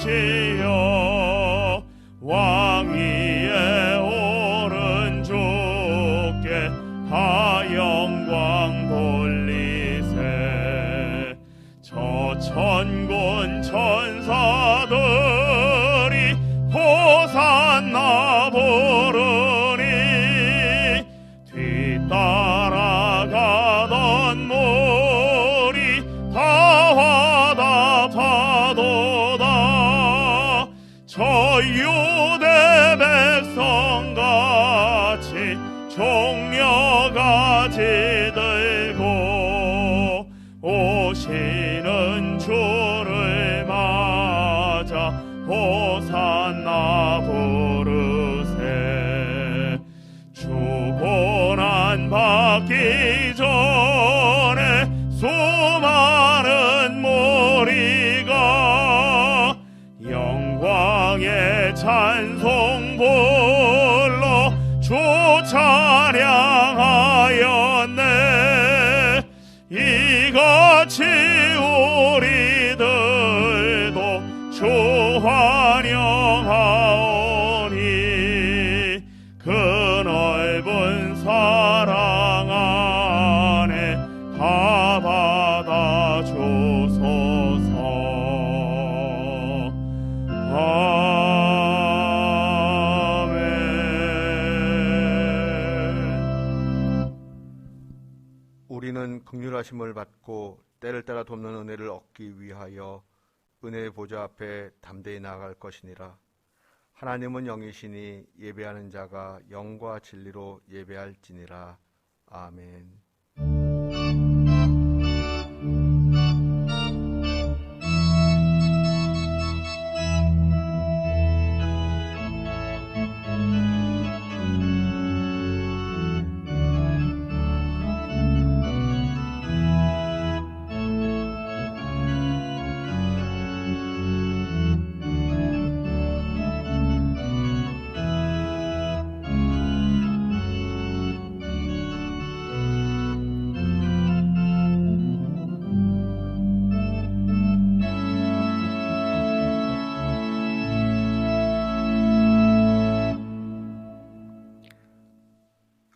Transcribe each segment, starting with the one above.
주시어 왕위의 오른쪽에 다 영광 돌리세. 저 천군 천사들이 호산나 부르니 뒤따라가던 물이 다 화답하도다. 저 유대 백성같이 종려가지 들고 오시는 주를 맞아 호산나 부르세. 주고난 받기 전에 수많은 무리가 영광의 찬송 불러 주 찬양하였네. 이같이 우리들도 주 환영하오니 그 넓은 사랑 안에 다 받아주소서. 우리는 긍휼하심을 받고 때를 따라 돕는 은혜를 얻기 위하여 은혜의 보좌 앞에 담대히 나아갈 것이니라. 하나님은 영이시니 예배하는 자가 영과 진리로 예배할지니라. 아멘.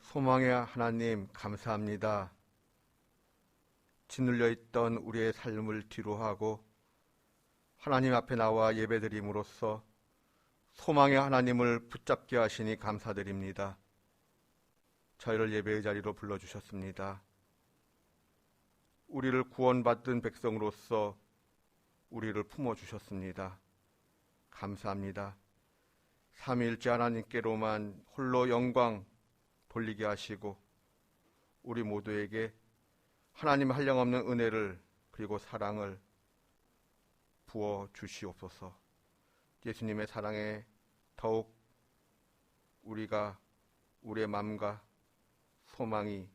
소망의 하나님 감사합니다. 짓눌려 있던 우리의 삶을 뒤로하고 하나님 앞에 나와 예배드림으로써 소망의 하나님을 붙잡게 하시니 감사드립니다. 저희를 예배의 자리로 불러주셨습니다. 우리를 구원받은 백성으로서 우리를 품어주셨습니다. 감사합니다. 삼위일체 하나님께로만 홀로 영광 돌리게 하시고 우리 모두에게 하나님 한량없는 은혜를 그리고 사랑을 부어 주시옵소서. 예수님의 사랑에 더욱 우리가 우리의 마음과 소망이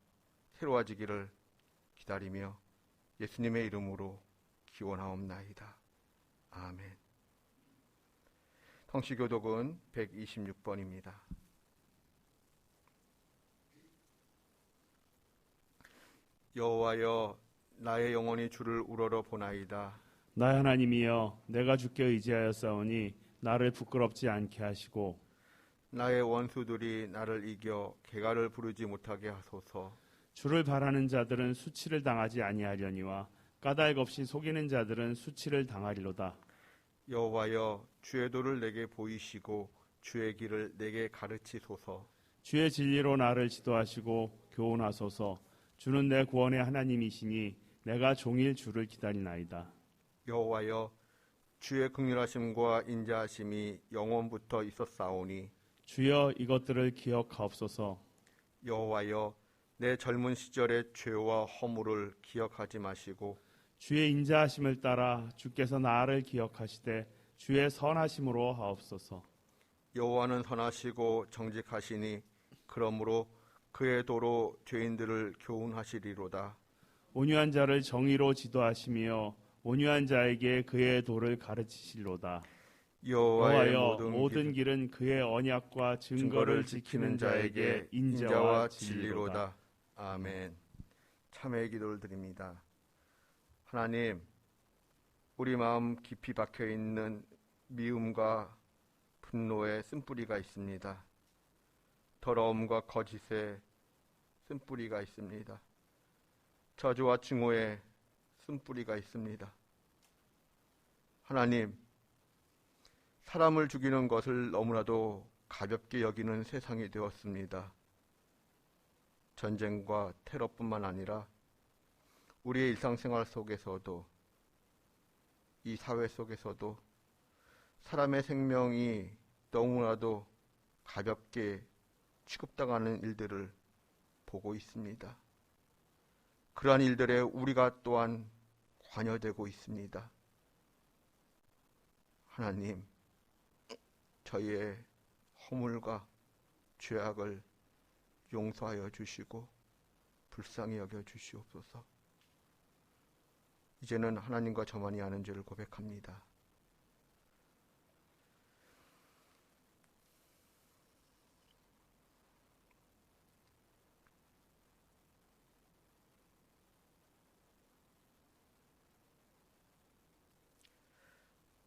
새로워지기를 기다리며 예수님의 이름으로 기원하옵나이다. 아멘. 성시교독은 126번입니다. 여호와여, 나의 영혼이 주를 우러러 보나이다. 나의 하나님이여, 내가 주께 의지하였사오니 나를 부끄럽지 않게 하시고 나의 원수들이 나를 이겨 개가를 부르지 못하게 하소서. 주를 바라는 자들은 수치를 당하지 아니하려니와 까닭 없이 속이는 자들은 수치를 당하리로다. 여호와여, 주의 도를 내게 보이시고 주의 길을 내게 가르치소서. 주의 진리로 나를 지도하시고 교훈하소서. 주는 내 구원의 하나님이시니 내가 종일 주를 기다리나이다. 여호와여, 주의 긍휼하심과 인자하심이 영원부터 있었사오니 주여 이것들을 기억하옵소서. 여호와여, 내 젊은 시절의 죄와 허물을 기억하지 마시고 주의 인자하심을 따라 주께서 나를 기억하시되 주의 선하심으로 하옵소서. 여호와는 선하시고 정직하시니 그러므로 그의 도로 죄인들을 교훈하시리로다. 온유한 자를 정의로 지도하시며 온유한 자에게 그의 도를 가르치시리로다. 여호와여, 모든 길은 그의 언약과 증거를 지키는 자에게 인자와 진리로다. 아멘. 참회의 기도를 드립니다. 하나님, 우리 마음 깊이 박혀있는 미움과 분노에 쓴뿌리가 있습니다. 더러움과 거짓에 쓴뿌리가 있습니다. 저주와 증오에 쓴뿌리가 있습니다. 하나님, 사람을 죽이는 것을 너무나도 가볍게 여기는 세상이 되었습니다. 전쟁과 테러뿐만 아니라 우리의 일상생활 속에서도, 이 사회 속에서도 사람의 생명이 너무나도 가볍게 취급당하는 일들을 보고 있습니다. 그러한 일들에 우리가 또한 관여되고 있습니다. 하나님, 저희의 허물과 죄악을 용서하여 주시고 불쌍히 여겨 주시옵소서. 이제는 하나님과 저만이 아는 죄를 고백합니다.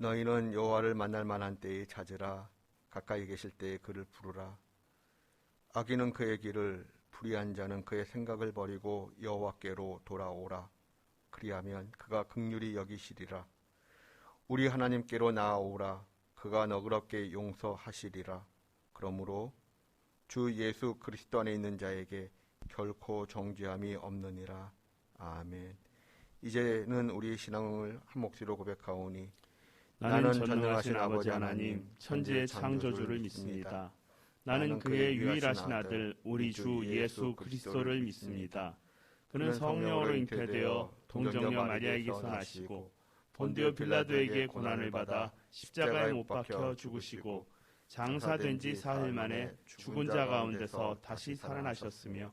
너희는 여호와를 만날 만한 때에 찾으라. 가까이 계실 때에 그를 부르라. 악인은 그의 길을, 불의한 자는 그의 생각을 버리고 여호와께로 돌아오라. 그리하면 그가 긍휼히 여기시리라. 우리 하나님께로 나아오라. 그가 너그럽게 용서하시리라. 그러므로 주 예수 그리스도 안에 있는 자에게 결코 정죄함이 없느니라. 아멘. 이제는 우리 신앙을 한 목소리로 고백하오니 나는 전능하신 아버지 하나님, 천지의 창조주를 믿습니다. 나는 그의 유일하신 아들 우리 주 예수 그리스도를 믿습니다. 그는 성령으로 잉태되어 동정녀 마리아에게서 나시고 본디오 빌라도에게 고난을 받아 십자가에 못 박혀 죽으시고 장사된 지 사흘 만에 죽은 자 가운데서 다시 살아나셨으며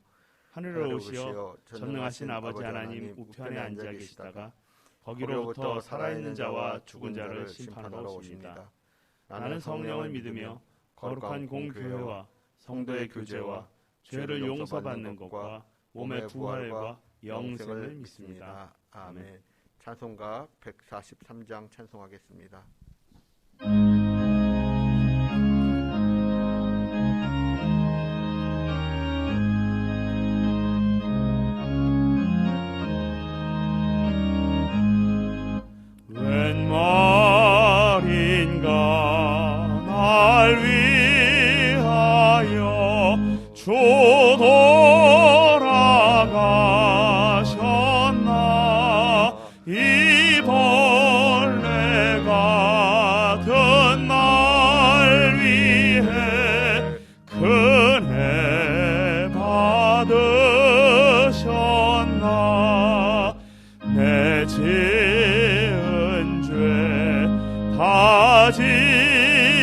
하늘에 오시어 전능하신 아버지 하나님 우편에 앉아 계시다가 거기로부터 살아있는 자와 죽은 자를 심판하러 오십니다. 나는 성령을 믿으며 거룩한 공교회와 성도의 교제와 죄를 용서받는 것과 몸의 부활과 영생을 믿습니다. 아멘. 찬송가 143장 찬송하겠습니다.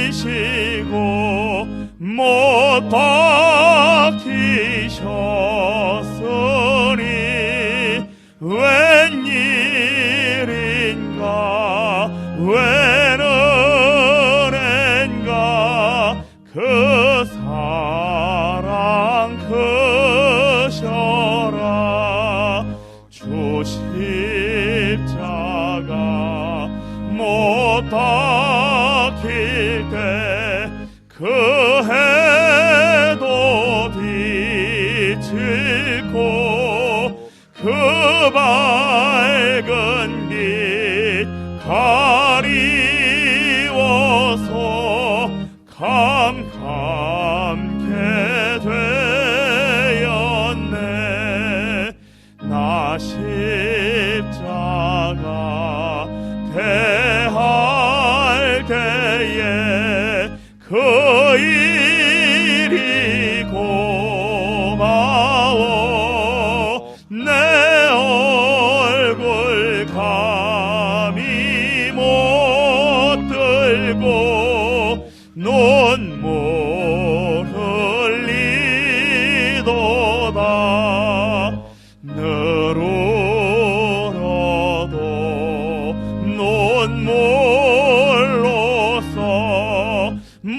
지시고 못 박히셨으니 웬일인가 웬 은혜인가 그 사랑 크셔라. 주 십자가 못 박힐 때 그 해도 빛을 고 그 밝은 빛 가리워서 감감게 되었네. 나 십자가 대할 때에 그 일이 고마워. 내 얼굴 감히 못 들고 눈물 흘리도다. 늘 울어도 눈물로써 못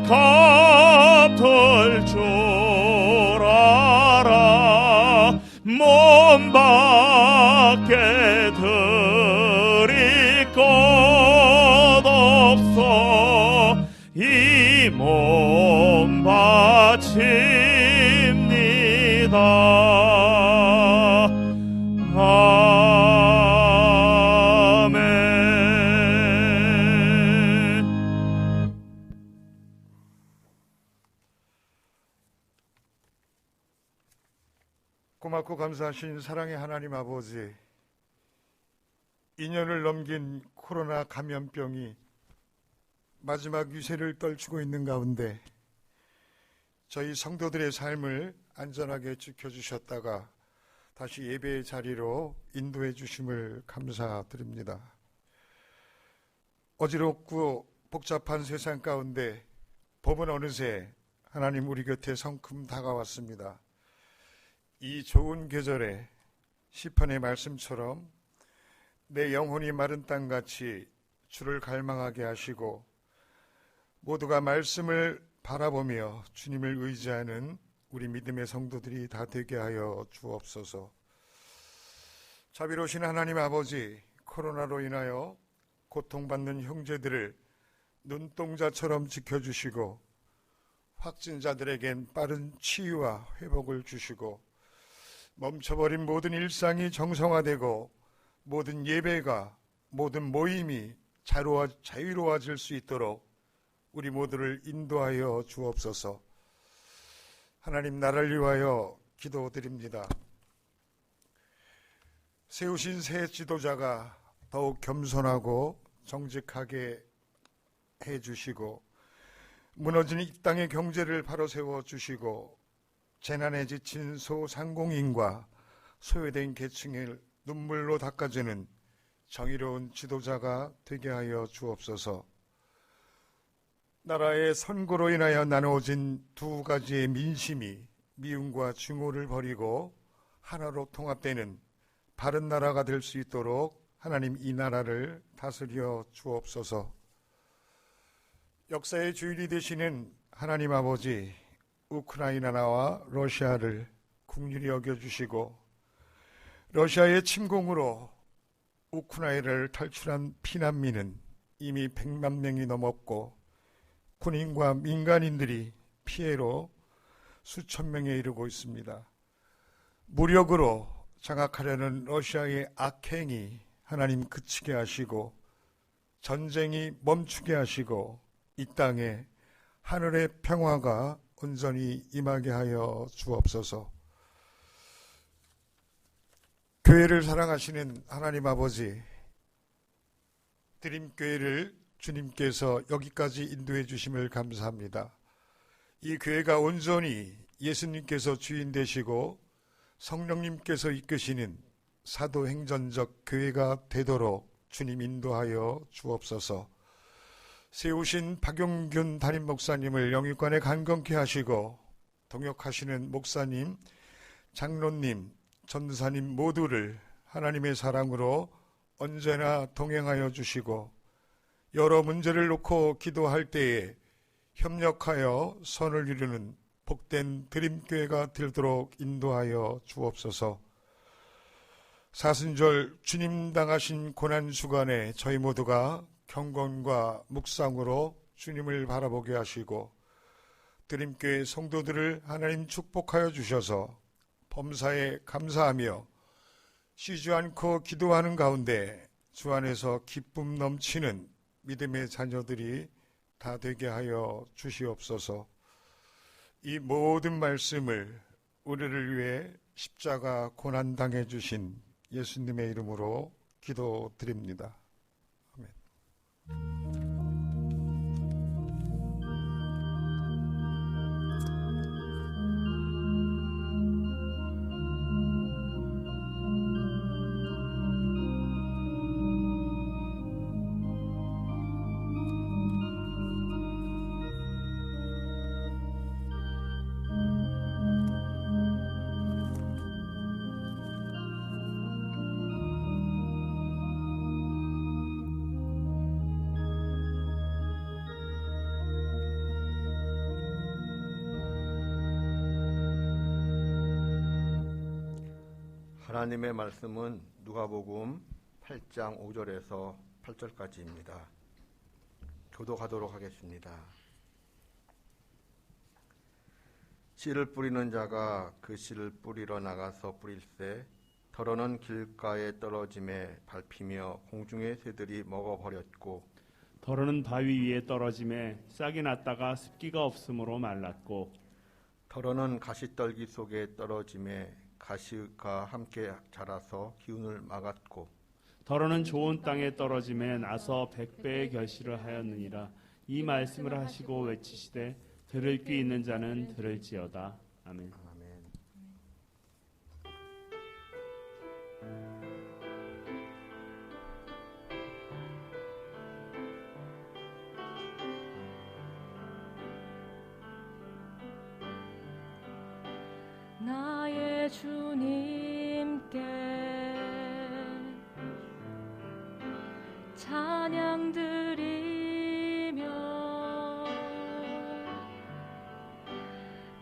갚을 줄 알아. 몸밖에 드릴 것 없어. 이 몸 바칩니다. 아멘. 고맙고 감사하신 사랑의 하나님 아버지, 2년을 넘긴 코로나 감염병이 마지막 유세를 떨치고 있는 가운데 저희 성도들의 삶을 안전하게 지켜주셨다가 다시 예배의 자리로 인도해 주심을 감사드립니다. 어지럽고 복잡한 세상 가운데 법은 어느새 하나님 우리 곁에 성큼 다가왔습니다. 이 좋은 계절에 시편의 말씀처럼 내 영혼이 마른 땅같이 주를 갈망하게 하시고 모두가 말씀을 바라보며 주님을 의지하는 우리 믿음의 성도들이 다 되게 하여 주옵소서. 자비로우신 하나님 아버지, 코로나로 인하여 고통받는 형제들을 눈동자처럼 지켜주시고 확진자들에겐 빠른 치유와 회복을 주시고 멈춰버린 모든 일상이 정상화되고 모든 예배가, 모든 모임이 자유로워질 수 있도록 우리 모두를 인도하여 주옵소서. 하나님, 나라를 위하여 기도드립니다. 세우신 새 지도자가 더욱 겸손하고 정직하게 해주시고 무너진 이 땅의 경제를 바로 세워주시고 재난에 지친 소상공인과 소외된 계층을 눈물로 닦아주는 정의로운 지도자가 되게 하여 주옵소서. 나라의 선거로 인하여 나누어진 두 가지의 민심이 미움과 증오를 버리고 하나로 통합되는 바른 나라가 될 수 있도록 하나님 이 나라를 다스려 주옵소서. 역사의 주인이 되시는 하나님 아버지, 우크라이나와 러시아를 긍휼히 여겨주시고 러시아의 침공으로 우크라이나를 탈출한 피난민은 이미 100만 명이 넘었고 군인과 민간인들이 피해로 수천 명에 이르고 있습니다. 무력으로 장악하려는 러시아의 악행이 하나님 그치게 하시고 전쟁이 멈추게 하시고 이 땅에 하늘의 평화가 온전히 임하게 하여 주옵소서. 교회를 사랑하시는 하나님 아버지, 드림교회를 주님께서 여기까지 인도해 주심을 감사합니다. 이 교회가 온전히 예수님께서 주인 되시고 성령님께서 이끄시는 사도행전적 교회가 되도록 주님 인도하여 주옵소서. 세우신 박용균 담임 목사님을 영육간에 강건케 하시고 동역하시는 목사님, 장로님, 전사님 모두를 하나님의 사랑으로 언제나 동행하여 주시고 여러 문제를 놓고 기도할 때에 협력하여 선을 이루는 복된 드림교회가 되도록 인도하여 주옵소서. 사순절 주님 당하신 고난주간에 저희 모두가 경건과 묵상으로 주님을 바라보게 하시고 드림교회 성도들을 하나님 축복하여 주셔서 범사에 감사하며 쉬지 않고 기도하는 가운데 주 안에서 기쁨 넘치는 믿음의 자녀들이 다 되게 하여 주시옵소서. 이 모든 말씀을 우리를 위해 십자가 고난당해 주신 예수님의 이름으로 기도드립니다. 아멘. 하나님의 말씀은 누가복음 8장 5절에서 8절까지입니다. 교독하도록 하겠습니다. 씨를 뿌리는 자가 그 씨를 뿌리러 나가서 뿌릴새 덜어는 길가에 떨어짐에 밟히며 공중의 새들이 먹어버렸고 덜어는 바위 위에 떨어짐에 싹이 났다가 습기가 없으므로 말랐고 덜어는 가시떨기 속에 떨어짐에 가시가 함께 자라서 기운을 막았고 덜어는 좋은 땅에 떨어짐에 나서 100배의 결실을 하였느니라. 이 말씀을 하시고 외치시되 들을 귀 있는 자는 들을지어다. 아멘. 아멘. 나의 주님께 찬양 드리며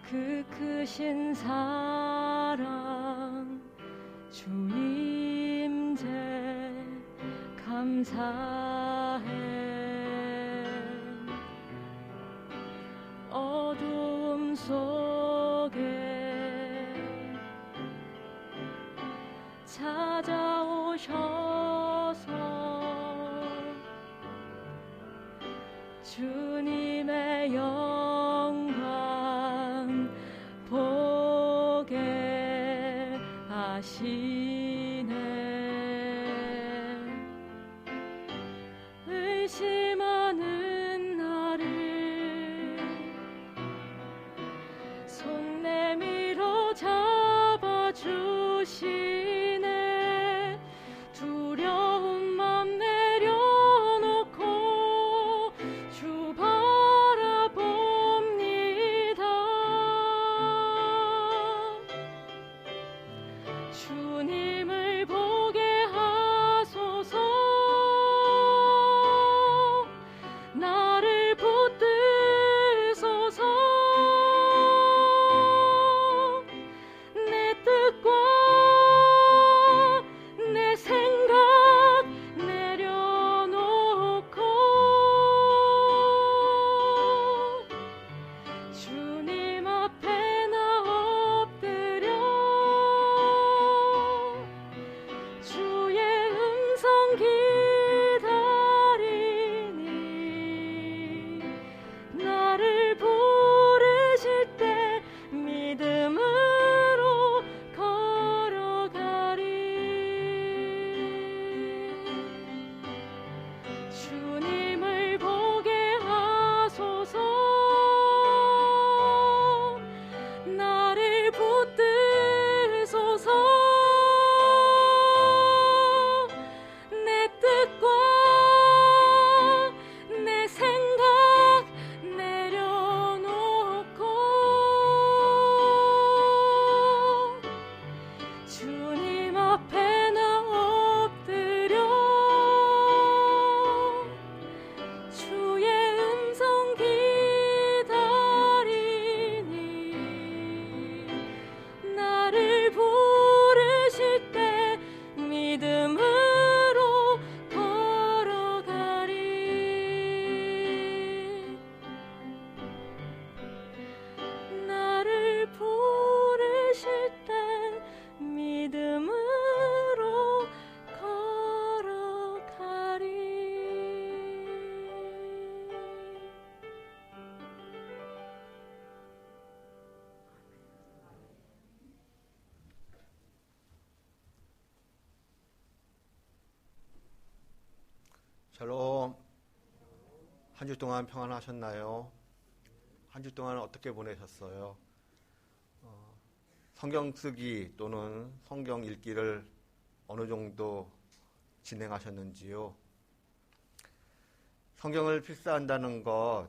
그 크신 사랑 주 임재 감사해. 어두움 속에 찾아오셔서 주님의 영광 보게 하시네. 의심하는 나를 손 내밀어 잡아주시네. 두려운 맘 내려놓고 주 바라봅니다. 주님을 보게 하소서. 나를 붙드소서. 내 뜻과 내 생각 내려놓고 주님 앞에 나 엎드려 주의 음성 기다리니 나를 부르실 때 믿음으로 걸어가리. 주님을 보게 하소서. 나를 붙드소서. 내 뜻과 내 생각 내려놓고 주님 앞에 나 엎드려 주의 음성 기다리니 나를 부르실 때 믿음으로 걸어가리. 나를 부르실 때 믿음으로 걸어가리. 샬롬. 한 주 동안 평안하셨나요? 한 주 동안 어떻게 보내셨어요? 성경 쓰기 또는 성경 읽기를 어느 정도 진행하셨는지요? 성경을 필사한다는 것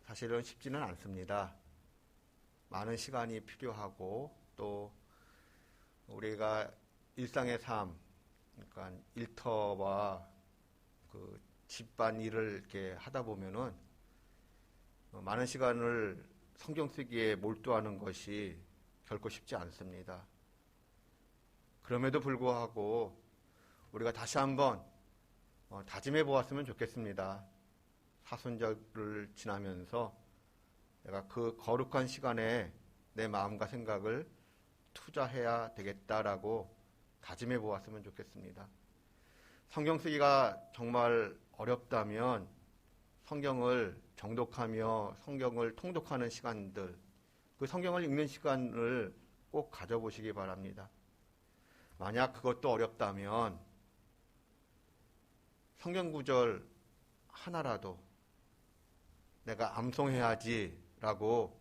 사실은 쉽지는 않습니다. 많은 시간이 필요하고 또 우리가 일상의 삶, 그러니까 일터와 그 집안일을 이렇게 하다 보면은 많은 시간을 성경 쓰기에 몰두하는 것이 결코 쉽지 않습니다. 그럼에도 불구하고 우리가 다시 한번 다짐해 보았으면 좋겠습니다. 사순절을 지나면서 내가 그 거룩한 시간에 내 마음과 생각을 투자해야 되겠다라고 다짐해 보았으면 좋겠습니다. 성경 쓰기가 정말 어렵다면 성경을 정독하며 성경을 통독하는 시간들, 그 성경을 읽는 시간을 꼭 가져보시기 바랍니다. 만약 그것도 어렵다면 성경 구절 하나라도 내가 암송해야지라고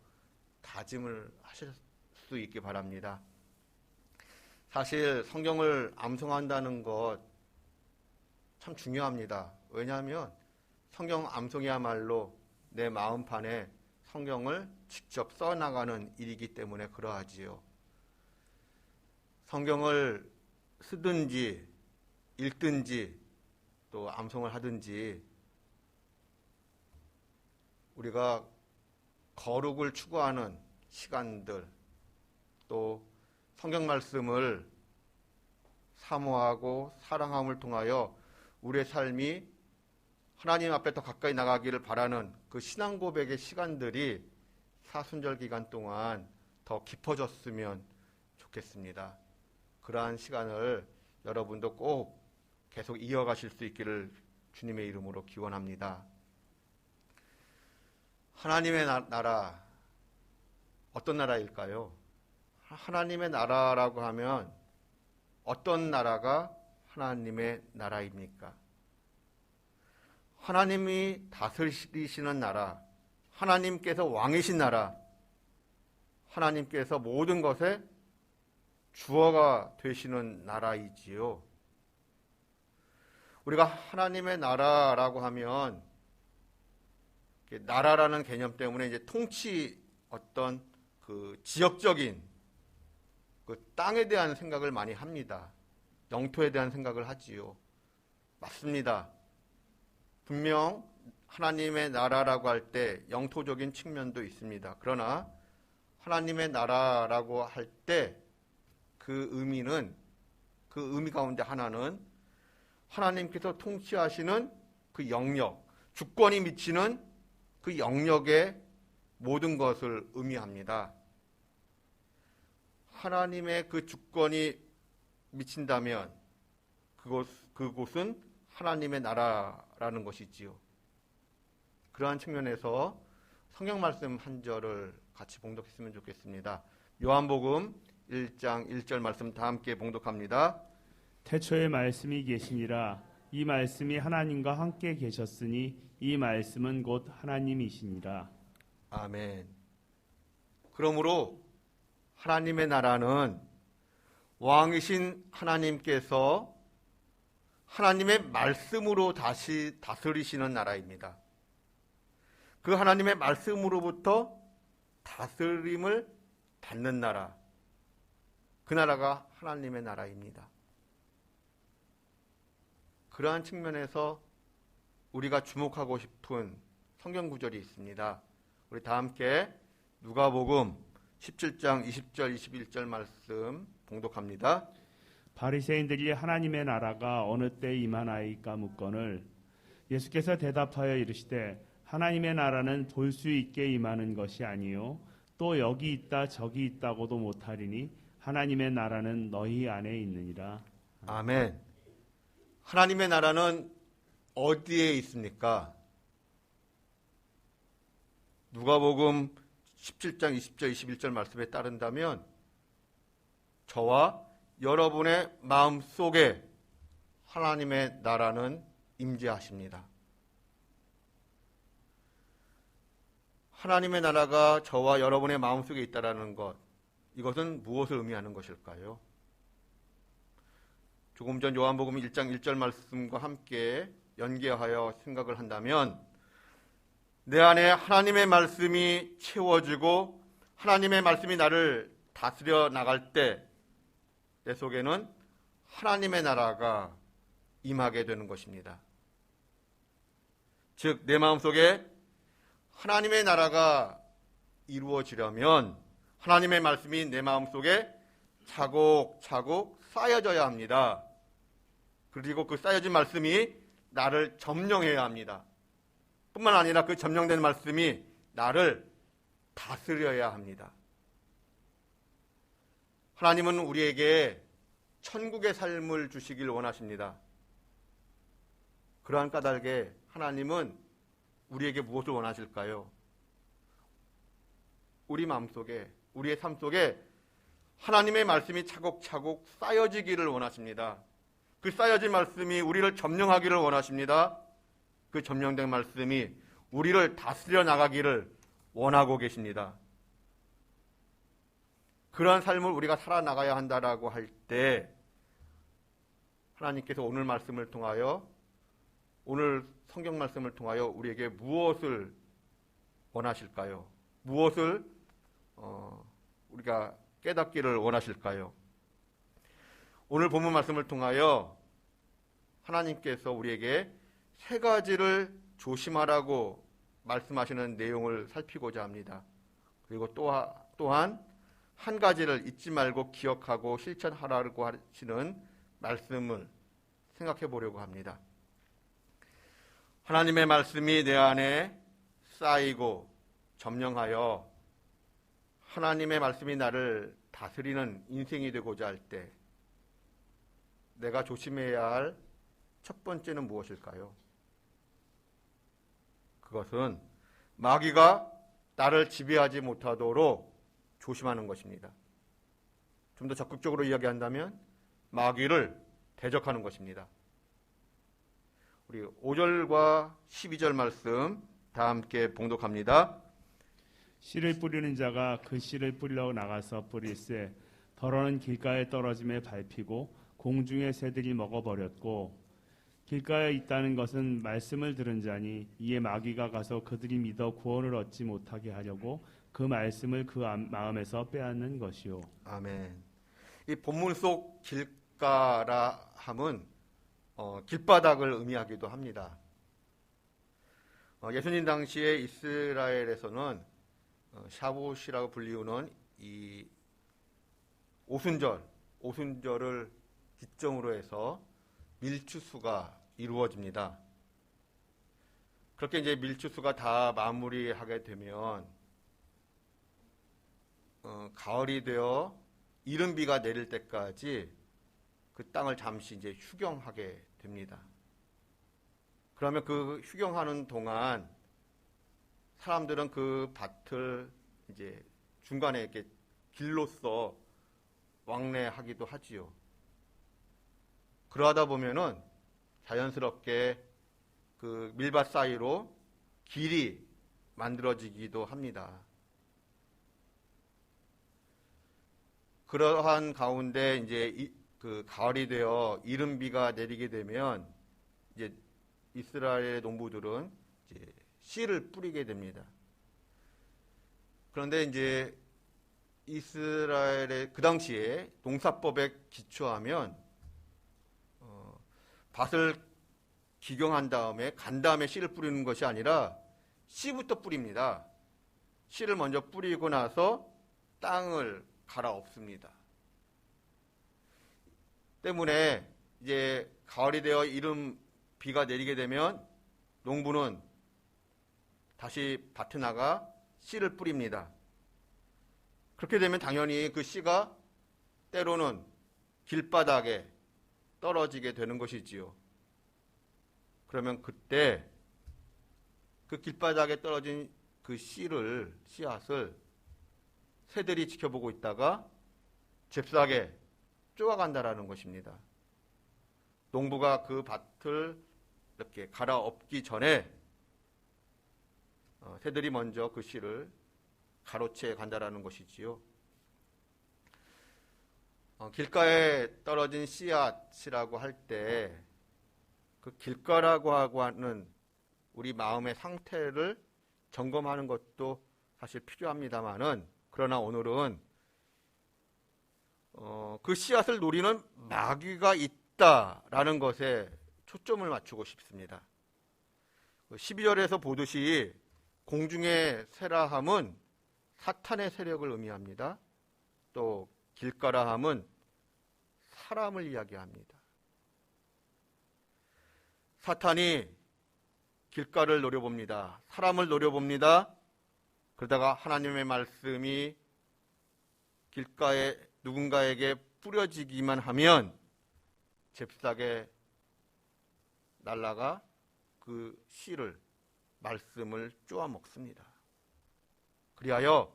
다짐을 하실 수 있기 바랍니다. 사실 성경을 암송한다는 것 참 중요합니다. 왜냐하면 성경 암송이야말로 내 마음판에 성경을 직접 써나가는 일이기 때문에 그러하지요. 성경을 쓰든지 읽든지 또 암송을 하든지 우리가 거룩을 추구하는 시간들, 또 성경 말씀을 사모하고 사랑함을 통하여 우리의 삶이 하나님 앞에 더 가까이 나가기를 바라는 그 신앙 고백의 시간들이 사순절 기간 동안 더 깊어졌으면 좋겠습니다. 그러한 시간을 여러분도 꼭 계속 이어가실 수 있기를 주님의 이름으로 기원합니다. 하나님의 나라, 어떤 나라일까요? 하나님의 나라라고 하면 어떤 나라가 하나님의 나라입니까? 하나님이 다스리시는 나라, 하나님께서 왕이신 나라, 하나님께서 모든 것의 주어가 되시는 나라이지요. 우리가 하나님의 나라라고 하면 나라라는 개념 때문에 이제 통치 어떤 그 지역적인 그 땅에 대한 생각을 많이 합니다. 영토에 대한 생각을 하지요. 맞습니다. 분명 하나님의 나라라고 할 때 영토적인 측면도 있습니다. 그러나 하나님의 나라라고 할 때 그 의미 가운데 하나는 하나님께서 통치하시는 그 영역, 주권이 미치는 그 영역의 모든 것을 의미합니다. 하나님의 그 주권이 미친다면 그곳은 하나님의 나라라는 것이지요. 그러한 측면에서 성경 말씀 한 절을 같이 봉독했으면 좋겠습니다. 요한복음 1장 1절 말씀 다 함께 봉독합니다. 태초에 말씀이 계시니라. 이 말씀이 하나님과 함께 계셨으니 이 말씀은 곧 하나님이시니라. 아멘. 그러므로 하나님의 나라는 왕이신 하나님께서 하나님의 말씀으로 다시 다스리시는 나라입니다. 그 하나님의 말씀으로부터 다스림을 받는 나라, 그 나라가 하나님의 나라입니다. 그러한 측면에서 우리가 주목하고 싶은 성경 구절이 있습니다. 우리 다 함께 누가복음 17장 20절 21절 말씀 봉독합니다. 바리새인들이 하나님의 나라가 어느 때 임하나이까 묻거늘 예수께서 대답하여 이르시되 하나님의 나라는 볼 수 있게 임하는 것이 아니요 또 여기 있다 저기 있다고도 못하리니 하나님의 나라는 너희 안에 있느니라. 아멘. 하나님의 나라는 어디에 있습니까? 누가복음 17장 20절 21절 말씀에 따른다면 저와 여러분의 마음 속에 하나님의 나라는 임재하십니다. 하나님의 나라가 저와 여러분의 마음 속에 있다라는 것, 이것은 무엇을 의미하는 것일까요? 조금 전 요한복음 1장 1절 말씀과 함께 연계하여 생각을 한다면 내 안에 하나님의 말씀이 채워지고 하나님의 말씀이 나를 다스려 나갈 때 내 속에는 하나님의 나라가 임하게 되는 것입니다. 즉, 내 마음속에 하나님의 나라가 이루어지려면 하나님의 말씀이 내 마음속에 차곡차곡 쌓여져야 합니다. 그리고 그 쌓여진 말씀이 나를 점령해야 합니다. 뿐만 아니라 그 점령된 말씀이 나를 다스려야 합니다. 하나님은 우리에게 천국의 삶을 주시길 원하십니다. 그러한 까닭에 하나님은 우리에게 무엇을 원하실까요? 우리 마음속에, 우리의 삶 속에 하나님의 말씀이 차곡차곡 쌓여지기를 원하십니다. 그 쌓여진 말씀이 우리를 점령하기를 원하십니다. 그 점령된 말씀이 우리를 다스려 나가기를 원하고 계십니다. 그러한 삶을 우리가 살아나가야 한다라고 할 때 하나님께서 오늘 말씀을 통하여, 오늘 성경 말씀을 통하여 우리에게 무엇을 원하실까요? 무엇을 우리가 깨닫기를 원하실까요? 오늘 본문 말씀을 통하여 하나님께서 우리에게 세 가지를 조심하라고 말씀하시는 내용을 살피고자 합니다. 그리고 또한 한 가지를 잊지 말고 기억하고 실천하라고 하시는 말씀을 생각해 보려고 합니다. 하나님의 말씀이 내 안에 쌓이고 점령하여 하나님의 말씀이 나를 다스리는 인생이 되고자 할 때 내가 조심해야 할 첫 번째는 무엇일까요? 그것은 마귀가 나를 지배하지 못하도록 조심하는 것입니다. 좀 더 적극적으로 이야기한다면 마귀를 대적하는 것입니다. 우리 5절과 12절 말씀 다 함께 봉독합니다. 씨를 뿌리는 자가 그 씨를 뿌리러 나가서 뿌릴새 더러는 길가에 떨어짐에 밟히고 공중의 새들이 먹어버렸고 길가에 있다는 것은 말씀을 들은 자니 이에 마귀가 가서 그들이 믿어 구원을 얻지 못하게 하려고 그 말씀을 그 마음에서 빼앗는 것이요. 아멘. 이 본문 속 길가라 함은 길바닥을 의미하기도 합니다. 예수님 당시에 이스라엘에서는 샤봇이라고 불리우는 이 오순절을 기점으로 해서 밀추수가 이루어집니다. 그렇게 이제 밀추수가 다 마무리하게 되면 가을이 되어 이른 비가 내릴 때까지 그 땅을 잠시 이제 휴경하게 됩니다. 그러면 그 휴경하는 동안 사람들은 그 밭을 이제 중간에 이렇게 길로서 왕래하기도 하지요. 그러다 보면은 자연스럽게 그 밀밭 사이로 길이 만들어지기도 합니다. 그러한 가운데 이제 그 가을이 되어 이른 비가 내리게 되면 이제 이스라엘 농부들은 이제 씨를 뿌리게 됩니다. 그런데 이제 이스라엘의 그 당시에 농사법에 기초하면 밭을 기경한 다음에 간 다음에 씨를 뿌리는 것이 아니라 씨부터 뿌립니다. 씨를 먼저 뿌리고 나서 땅을 갈아엎습니다. 때문에 이제 가을이 되어 이른 비가 내리게 되면 농부는 다시 밭에 나가 씨를 뿌립니다. 그렇게 되면 당연히 그 씨가 때로는 길바닥에 떨어지게 되는 것이지요. 그러면 그때 그 길바닥에 떨어진 그 씨앗을 새들이 지켜보고 있다가 잽싸게 쪼아간다라는 것입니다. 농부가 그 밭을 이렇게 갈아엎기 전에 새들이 먼저 그 씨를 가로채 간다라는 것이지요. 길가에 떨어진 씨앗이라고 할 때 그 길가라고 하는 우리 마음의 상태를 점검하는 것도 사실 필요합니다만은 그러나 오늘은 그 씨앗을 노리는 마귀가 있다라는 것에 초점을 맞추고 싶습니다. 12절에서 보듯이 공중의 새라함은 사탄의 세력을 의미합니다. 또 길가라함은 사람을 이야기합니다. 사탄이 길가를 노려봅니다. 사람을 노려봅니다. 그러다가 하나님의 말씀이 길가에 누군가에게 뿌려지기만 하면 잽싸게 날라가 그 씨를, 말씀을 쪼아 먹습니다. 그리하여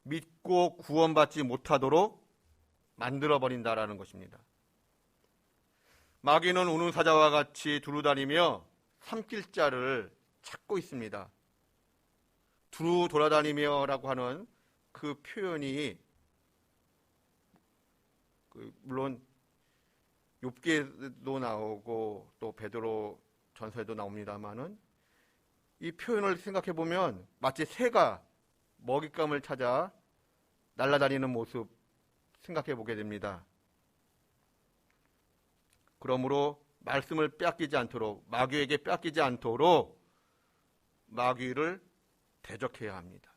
믿고 구원받지 못하도록 만들어버린다라는 것입니다. 마귀는 우는 사자와 같이 두루다니며 삼킬 자를 찾고 있습니다. 두루 돌아다니며라고 하는 그 표현이 물론 욥기에도 나오고 또 베드로 전서에도 나옵니다만은 이 표현을 생각해 보면 마치 새가 먹잇감을 찾아 날아다니는 모습 생각해 보게 됩니다. 그러므로 말씀을 빼앗기지 않도록, 마귀에게 빼앗기지 않도록 마귀를 대적해야 합니다.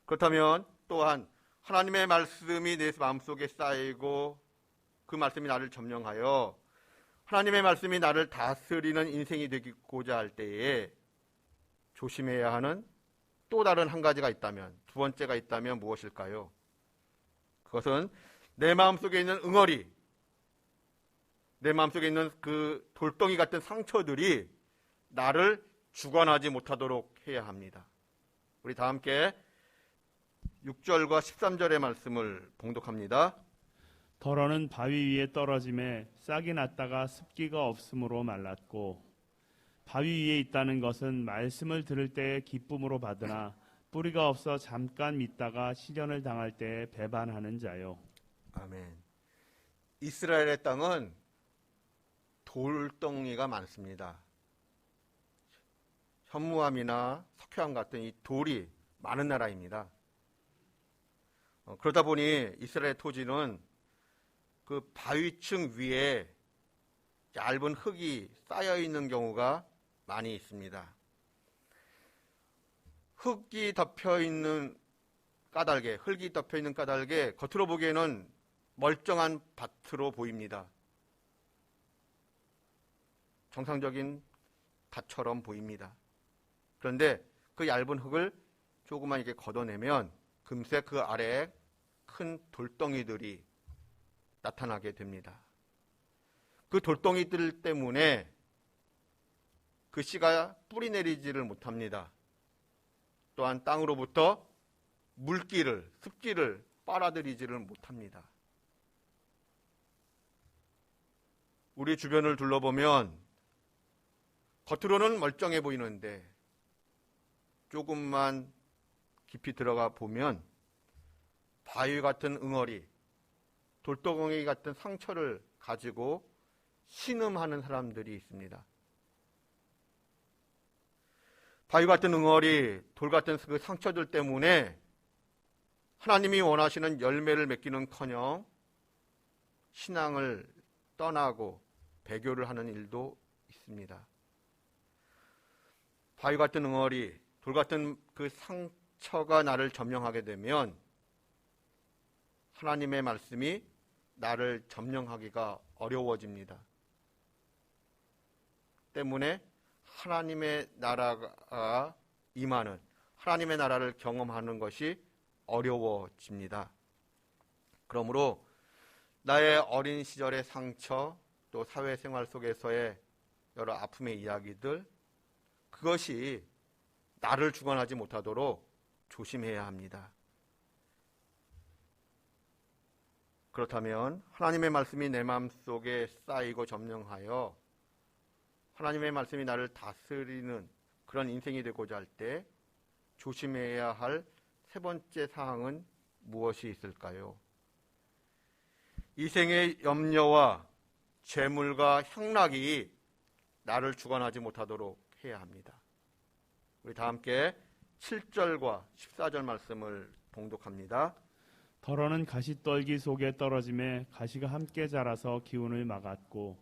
그렇다면 또한 하나님의 말씀이 내 마음속에 쌓이고 그 말씀이 나를 점령하여 하나님의 말씀이 나를 다스리는 인생이 되고자 할 때에 조심해야 하는 또 다른 한 가지가 있다면, 두 번째가 있다면 무엇일까요? 그것은 내 마음속에 있는 응어리, 내 마음속에 있는 그 돌덩이 같은 상처들이 나를 주관하지 못하도록 해야 합니다. 우리 다 함께 6절과 13절의 말씀을 봉독합니다. 더러는 바위 위에 떨어짐에 싹이 났다가 습기가 없으므로 말랐고, 바위 위에 있다는 것은 말씀을 들을 때에 기쁨으로 받으나 뿌리가 없어 잠깐 믿다가 시련을 당할 때에 배반하는 자요. 아멘. 이스라엘의 땅은 돌덩이가 많습니다. 현무암이나 석회암 같은 이 돌이 많은 나라입니다. 그러다 보니 이스라엘 토지는 그 바위층 위에 얇은 흙이 쌓여 있는 경우가 많이 있습니다. 흙이 덮여 있는 까닭에, 흙이 덮여 있는 까닭에 겉으로 보기에는 멀쩡한 밭으로 보입니다. 정상적인 밭처럼 보입니다. 그런데 그 얇은 흙을 조금만 이렇게 걷어내면 금세 그 아래에 큰 돌덩이들이 나타나게 됩니다. 그 돌덩이들 때문에 그 씨가 뿌리 내리지를 못합니다. 또한 땅으로부터 물기를, 습기를 빨아들이지를 못합니다. 우리 주변을 둘러보면 겉으로는 멀쩡해 보이는데 조금만 깊이 들어가 보면 바위 같은 응어리, 돌덩이 같은 상처를 가지고 신음하는 사람들이 있습니다. 바위 같은 응어리, 돌 같은 그 상처들 때문에 하나님이 원하시는 열매를 맺기는커녕 신앙을 떠나고 배교를 하는 일도 있습니다. 바위 같은 응어리, 돌 같은 그 상처가 나를 점령하게 되면 하나님의 말씀이 나를 점령하기가 어려워집니다. 때문에 하나님의 나라가 임하는, 하나님의 나라를 경험하는 것이 어려워집니다. 그러므로 나의 어린 시절의 상처, 또 사회생활 속에서의 여러 아픔의 이야기들, 그것이 나를 주관하지 못하도록 조심해야 합니다. 그렇다면 하나님의 말씀이 내 마음속에 쌓이고 점령하여 하나님의 말씀이 나를 다스리는 그런 인생이 되고자 할 때 조심해야 할 세 번째 사항은 무엇이 있을까요? 이생의 염려와 재물과 향락이 나를 주관하지 못하도록 해야 합니다. 우리 다 함께 7절과 14절 말씀을 봉독합니다. 더러는 가시떨기 속에 떨어짐에 가시가 함께 자라서 기운을 막았고,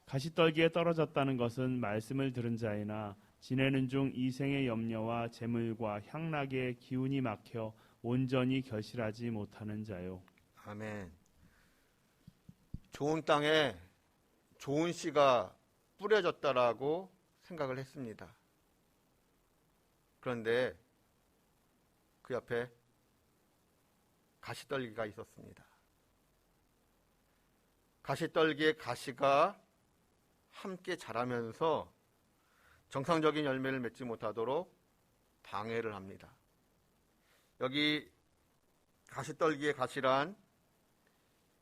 가시떨기에 떨어졌다는 것은 말씀을 들은 자이나 지내는 중 이생의 염려와 재물과 향락의 기운이 막혀 온전히 결실하지 못하는 자요. 아멘. 좋은 땅에 좋은 씨가 뿌려졌다라고 생각을 했습니다. 그런데 그 옆에 가시떨기가 있었습니다. 가시떨기의 가시가 함께 자라면서 정상적인 열매를 맺지 못하도록 방해를 합니다. 여기 가시떨기의 가시란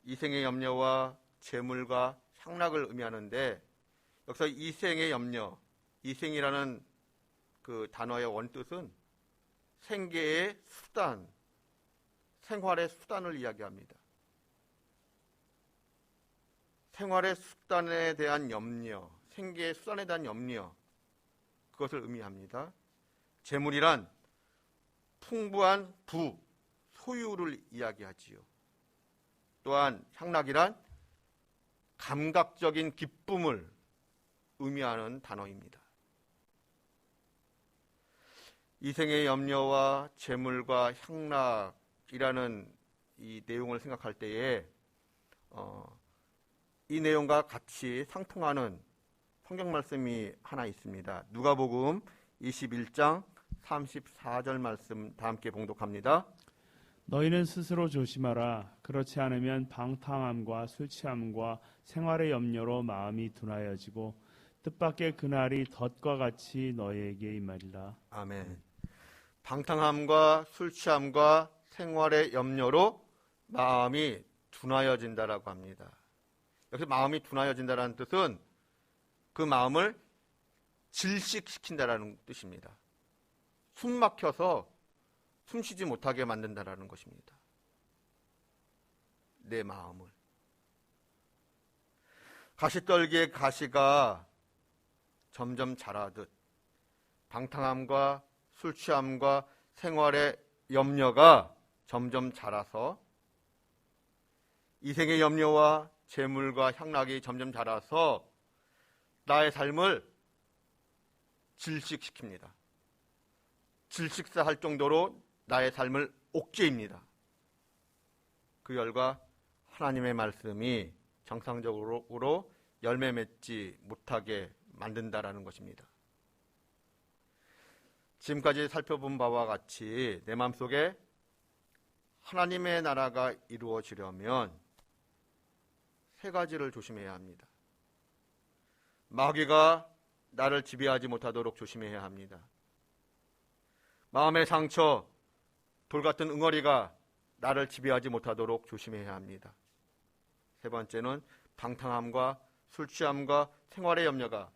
이생의 염려와 재물과 향락을 의미하는데, 여기서 이생의 염려, 이생이라는 그 단어의 원뜻은 생계의 수단, 생활의 수단을 이야기합니다. 생활의 수단에 대한 염려, 생계의 수단에 대한 염려, 그것을 의미합니다. 재물이란 풍부한 부, 소유를 이야기하지요. 또한 향락이란 감각적인 기쁨을 의미하는 단어입니다. 이생의 염려와 재물과 향락이라는 이 내용을 생각할 때에 이 내용과 같이 상통하는 성경 말씀이 하나 있습니다. 누가복음 21장 34절 말씀 다 함께 봉독합니다. 너희는 스스로 조심하라. 그렇지 않으면 방탕함과 술 취함과 생활의 염려로 마음이 둔하여지고 뜻밖의 그날이 덫과 같이 너희에게 임하리라. 아멘. 방탕함과 술 취함과 생활의 염려로 마음이 둔하여진다라고 합니다. 여기서 마음이 둔하여진다라는 뜻은 그 마음을 질식시킨다라는 뜻입니다. 숨 막혀서 숨쉬지 못하게 만든다라는 것입니다. 내 마음을. 가시떨기의 가시가 점점 자라듯 방탕함과 술 취함과 생활의 염려가 점점 자라서 이생의 염려와 재물과 향락이 점점 자라서 나의 삶을 질식시킵니다. 질식사할 정도로 나의 삶을 옥죄입니다. 그 결과 하나님의 말씀이 정상적으로 열매 맺지 못하게 만든다라는 것입니다. 지금까지 살펴본 바와 같이 내 마음속에 하나님의 나라가 이루어지려면 세 가지를 조심해야 합니다. 마귀가 나를 지배하지 못하도록 조심해야 합니다. 마음의 상처, 돌같은 응어리가 나를 지배하지 못하도록 조심해야 합니다. 세 번째는 방탕함과 술 취함과 생활의 염려가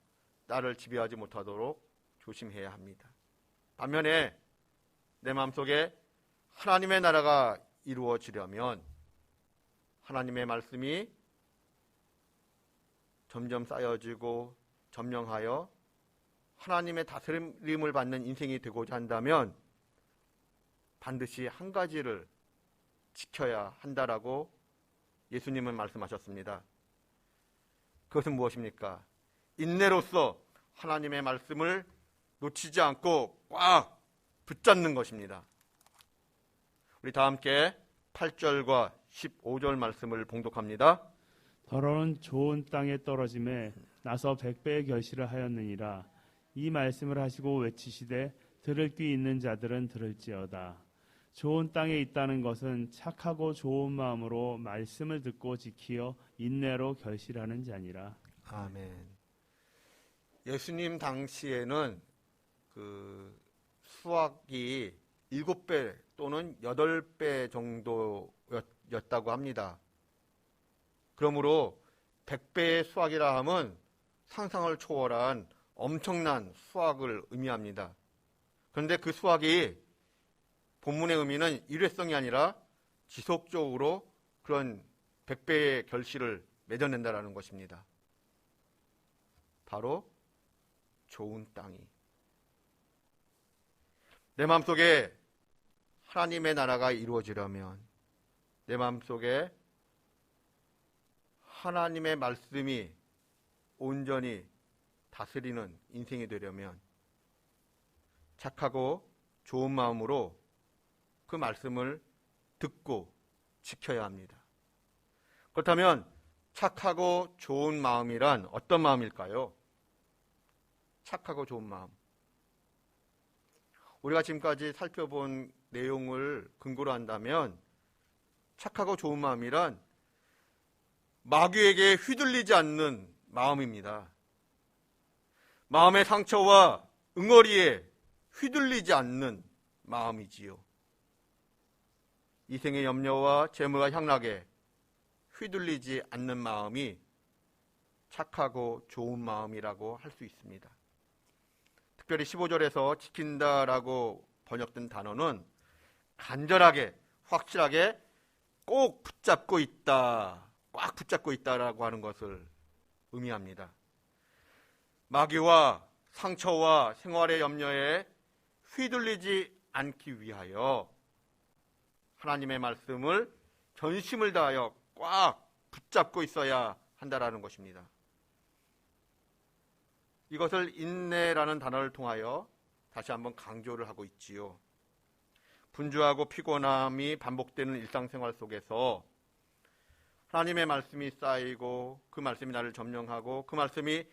나를 지배하지 못하도록 조심해야 합니다. 반면에 내 마음속에 하나님의 나라가 이루어지려면 하나님의 말씀이 점점 쌓여지고 점령하여 하나님의 다스림을 받는 인생이 되고자 한다면 반드시 한 가지를 지켜야 한다라고 예수님은 말씀하셨습니다. 그것은 무엇입니까? 인내로서 하나님의 말씀을 놓치지 않고 꽉 붙잡는 것입니다. 우리 다 함께 8절과 15절 말씀을 봉독합니다. 더러운 좋은 땅에 떨어짐에 나서 100배의 결실을 하였느니라. 이 말씀을 하시고 외치시되 들을 귀 있는 자들은 들을지어다. 좋은 땅에 있다는 것은 착하고 좋은 마음으로 말씀을 듣고 지키어 인내로 결실하는 자니라. 아멘. 예수님 당시에는 그 수확이 7배 또는 8배 정도였다고 합니다. 그러므로 100배의 수확이라 함은 상상을 초월한 엄청난 수확을 의미합니다. 그런데 그 수확이 본문의 의미는 일회성이 아니라 지속적으로 그런 100배의 결실을 맺어낸다는 것입니다. 바로 좋은 땅이. 내 마음속에 하나님의 나라가 이루어지려면, 내 마음속에 하나님의 말씀이 온전히 다스리는 인생이 되려면 착하고 좋은 마음으로 그 말씀을 듣고 지켜야 합니다. 그렇다면 착하고 좋은 마음이란 어떤 마음일까요? 착하고 좋은 마음. 우리가 지금까지 살펴본 내용을 근거로 한다면 착하고 좋은 마음이란 마귀에게 휘둘리지 않는 마음입니다. 마음의 상처와 응어리에 휘둘리지 않는 마음이지요. 이생의 염려와 재물과 향락에 휘둘리지 않는 마음이 착하고 좋은 마음이라고 할 수 있습니다. 특별히 15절에서 지킨다라고 번역된 단어는 간절하게, 확실하게 꼭 붙잡고 있다, 꽉 붙잡고 있다라고 하는 것을 의미합니다. 마귀와 상처와 생활의 염려에 휘둘리지 않기 위하여 하나님의 말씀을 전심을 다하여 꽉 붙잡고 있어야 한다라는 것입니다. 이것을 인내라는 단어를 통하여 다시 한번 강조를 하고 있지요. 분주하고 피곤함이 반복되는 일상생활 속에서 하나님의 말씀이 쌓이고 그 말씀이 나를 점령하고 그 말씀이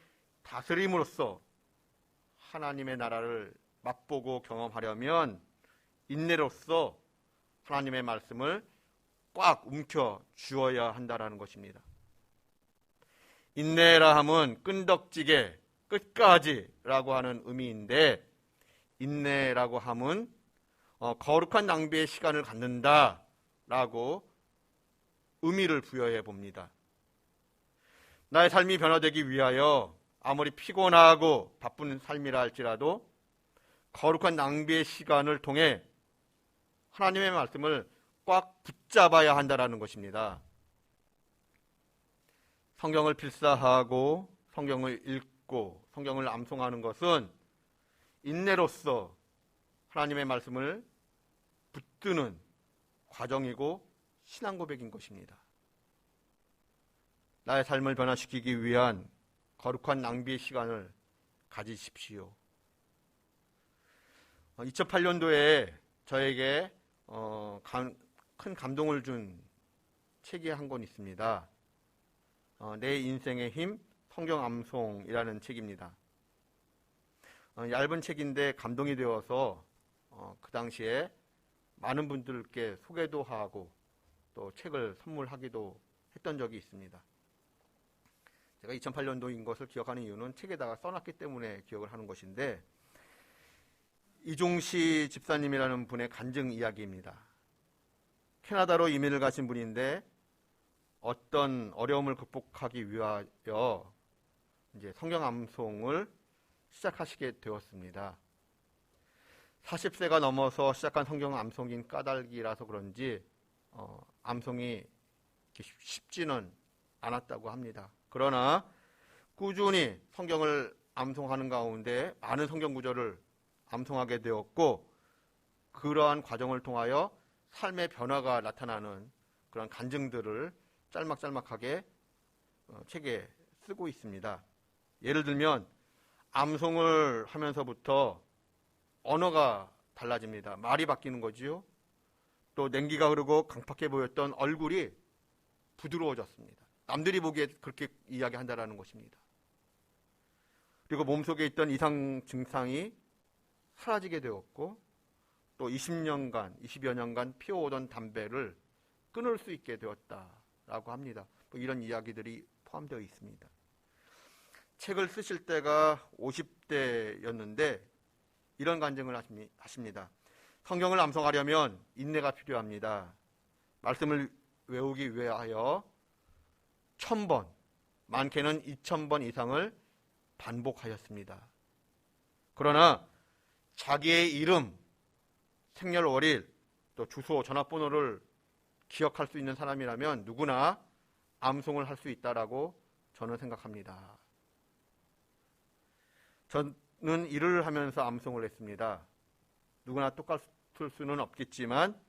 다스림으로써 하나님의 나라를 맛보고 경험하려면 인내로서 하나님의 말씀을 꽉 움켜 주어야 한다라는 것입니다. 인내라 함은 끈덕지게 끝까지라고 하는 의미인데, 인내라고 함은 거룩한 낭비의 시간을 갖는다라고 의미를 부여해 봅니다. 나의 삶이 변화되기 위하여 아무리 피곤하고 바쁜 삶이라 할지라도 거룩한 낭비의 시간을 통해 하나님의 말씀을 꽉 붙잡아야 한다는 것입니다. 성경을 필사하고 성경을 읽고 성경을 암송하는 것은 인내로서 하나님의 말씀을 붙드는 과정이고 신앙 고백인 것입니다. 나의 삶을 변화시키기 위한 거룩한 낭비의 시간을 가지십시오. 2008년도에 저에게 큰 감동을 준 책이 한 권 있습니다. 내 인생의 힘, 성경 암송이라는 책입니다. 얇은 책인데 감동이 되어서 그 당시에 많은 분들께 소개도 하고 또 책을 선물하기도 했던 적이 있습니다. 제가 2008년도인 것을 기억하는 이유는 책에다가 써놨기 때문에 기억을 하는 것인데, 이종시 집사님이라는 분의 간증 이야기입니다. 캐나다로 이민을 가신 분인데 어떤 어려움을 극복하기 위하여 이제 성경 암송을 시작하시게 되었습니다. 40세가 넘어서 시작한 성경 암송인 까닭이라서 그런지 암송이 쉽지는 않았다고 합니다. 그러나 꾸준히 성경을 암송하는 가운데 많은 성경 구절을 암송하게 되었고, 그러한 과정을 통하여 삶의 변화가 나타나는 그런 간증들을 짤막짤막하게 책에 쓰고 있습니다. 예를 들면 암송을 하면서부터 언어가 달라집니다. 말이 바뀌는 거지요. 또 냉기가 흐르고 강팍해 보였던 얼굴이 부드러워졌습니다. 남들이 보기에 그렇게 이야기한다라는 것입니다. 그리고 몸속에 있던 이상 증상이 사라지게 되었고, 또 20여 년간 피워오던 담배를 끊을 수 있게 되었다라고 합니다. 이런 이야기들이 포함되어 있습니다. 책을 쓰실 때가 50대였는데 이런 간증을 하십니다. 성경을 암송하려면 인내가 필요합니다. 말씀을 외우기 위하여 1000번, 많게는 2000번 이상을 반복하였습니다. 그러나 자기의 이름, 생년월일, 또 주소, 전화번호를 기억할 수 있는 사람이라면 누구나 암송을 할 수 있다라고 저는 생각합니다. 저는 일을 하면서 암송을 했습니다. 누구나 똑같을 수는 없겠지만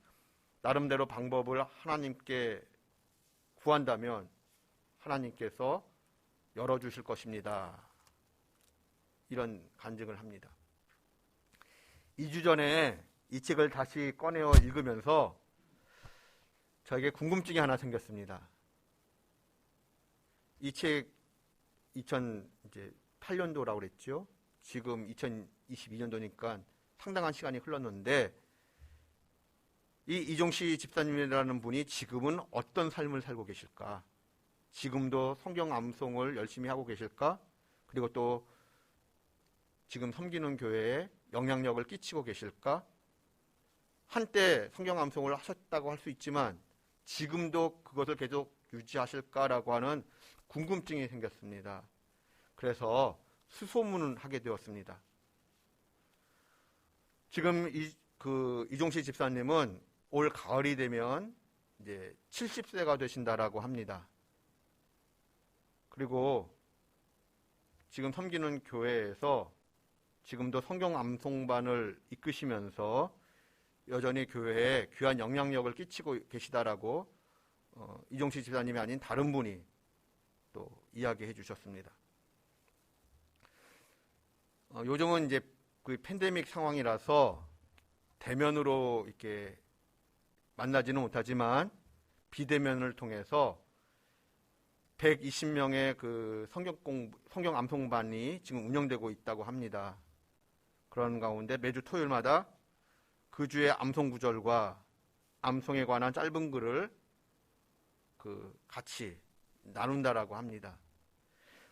나름대로 방법을 하나님께 구한다면 하나님께서 열어주실 것입니다. 이런 간증을 합니다. 2주 전에 이 책을 다시 꺼내어 읽으면서 저에게 궁금증이 하나 생겼습니다. 이 책 2008년도라고 그랬죠. 지금 2022년도니까 상당한 시간이 흘렀는데 이 이종시 집사님이라는 분이 지금은 어떤 삶을 살고 계실까? 지금도 성경 암송을 열심히 하고 계실까? 그리고 또 지금 섬기는 교회에 영향력을 끼치고 계실까? 한때 성경 암송을 하셨다고 할 수 있지만 지금도 그것을 계속 유지하실까라고 하는 궁금증이 생겼습니다. 그래서 수소문을 하게 되었습니다. 지금 이종시 집사님은 올 가을이 되면 이제 70세가 되신다라고 합니다. 그리고 지금 섬기는 교회에서 지금도 성경 암송반을 이끄시면서 여전히 교회에 귀한 영향력을 끼치고 계시다라고 이종시 집사님이 아닌 다른 분이 또 이야기해 주셨습니다. 요즘은 이제 그 팬데믹 상황이라서 대면으로 이렇게 만나지는 못하지만 비대면을 통해서 120명의 그 성경 암송반이 지금 운영되고 있다고 합니다. 그런 가운데 매주 토요일마다 그 주의 암송 구절과 암송에 관한 짧은 글을 같이 나눈다라고 합니다.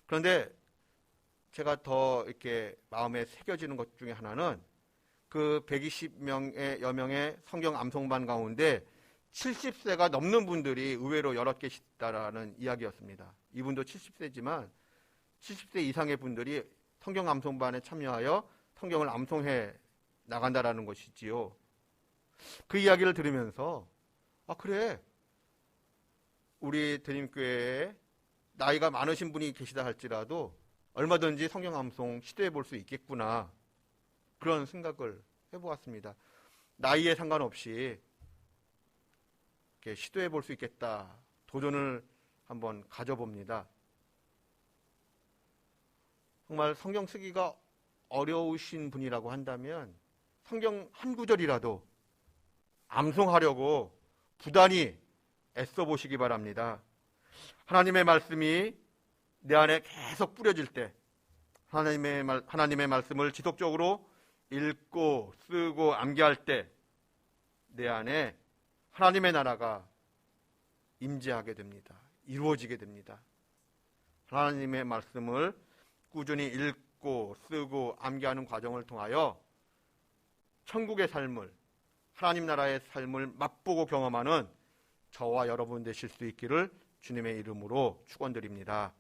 그런데 제가 더 이렇게 마음에 새겨지는 것 중에 하나는 그 120여여 명의 성경 암송반 가운데 70세가 넘는 분들이 의외로 여럿 계시다라는 이야기였습니다. 이분도 70세지만 70세 이상의 분들이 성경 암송반에 참여하여 성경을 암송해 나간다라는 것이지요. 그 이야기를 들으면서 그래, 우리 대림교회에 나이가 많으신 분이 계시다 할지라도 얼마든지 성경 암송 시도해 볼 수 있겠구나, 그런 생각을 해보았습니다. 나이에 상관없이 이렇게 시도해 볼 수 있겠다, 도전을 한번 가져봅니다. 정말 성경 쓰기가 어려우신 분이라고 한다면 성경 한 구절이라도 암송하려고 부단히 애써 보시기 바랍니다. 하나님의 말씀이 내 안에 계속 뿌려질 때, 하나님의 말씀을 지속적으로 읽고 쓰고 암기할 때 내 안에 하나님의 나라가 임재하게 됩니다. 이루어지게 됩니다. 하나님의 말씀을 꾸준히 읽고 쓰고 암기하는 과정을 통하여 천국의 삶을, 하나님 나라의 삶을 맛보고 경험하는 저와 여러분 되실 수 있기를 주님의 이름으로 축원드립니다.